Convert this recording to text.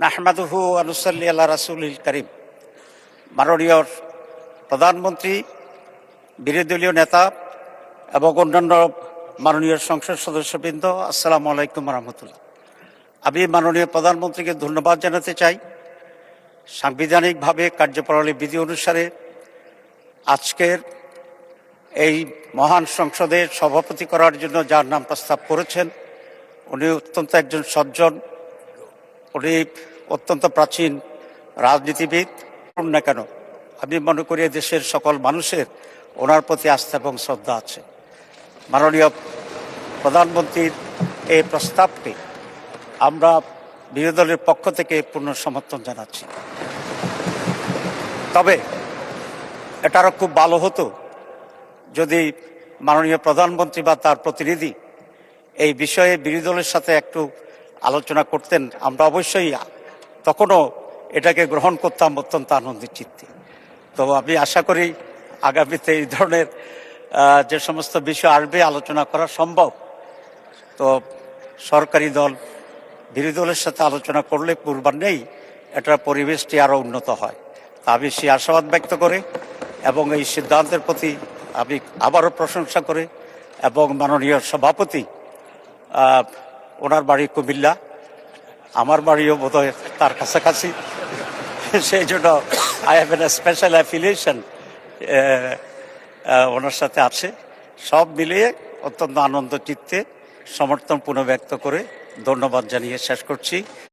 নাহমাদুহু ওয়া নুসাল্লি আলা রাসূলিল কারীম। মাননীয় প্রধানমন্ত্রী, বিরোধী দলীয় নেতা এবং অন্যান্য মাননীয় সংসদ সদস্যবৃন্দ, আসসালামু আলাইকুম রহমতুল্লাহ। আমি মাননীয় প্রধানমন্ত্রীকে ধন্যবাদ জানাতে চাই। সাংবিধানিকভাবে কার্যপ্রণালী বিধি অনুসারে আজকের এই মহান সংসদের সভাপতি করার জন্য যার নাম প্রস্তাব করেছেন, উনি অত্যন্ত একজন সজ্জন, উনি অত্যন্ত প্রাচীন রাজনীতিবিদ না কেন, আমি মনে করি দেশের সকল মানুষের ওনার প্রতি আস্থা এবং শ্রদ্ধা আছে। মাননীয় প্রধানমন্ত্রীর এই প্রস্তাবকে আমরা বিরোধী দলের পক্ষ থেকে পূর্ণ সমর্থন জানাচ্ছি। তবে এটা আরও খুব ভালো হতো যদি মাননীয় প্রধানমন্ত্রী বা তার প্রতিনিধি এই বিষয়ে বিরোধী দলের সাথে একটু আলোচনা করতেন। আমরা অবশ্যই তখনও এটাকে গ্রহণ করতাম অত্যন্ত আনন্দের চিত্তে। তো আমি আশা করি আগামীতে এই ধরনের যে সমস্ত বিষয় আসবে আলোচনা করা সম্ভব। তো সরকারি দল বিরোধী দলের সাথে আলোচনা করলে পূর্বান্নেই এটার পরিবেশটি আরও উন্নত হয়। তা আমি সেই আশাবাদ ব্যক্ত করে এবং এই সিদ্ধান্তের প্রতি আমি আবারও প্রশংসা করে এবং মাননীয় সভাপতি, ওনার বাড়ি কুমিল্লা, আমার বাড়িও বোধহয় তার কাছাকাছি, সেই জন্য I have an special affiliation ওনার সাথে আছে। সব মিলিয়ে অত্যন্ত আনন্দ চিত্তে সমর্থন পুনঃ ব্যক্ত করে ধন্যবাদ জানিয়ে শেষ করছি।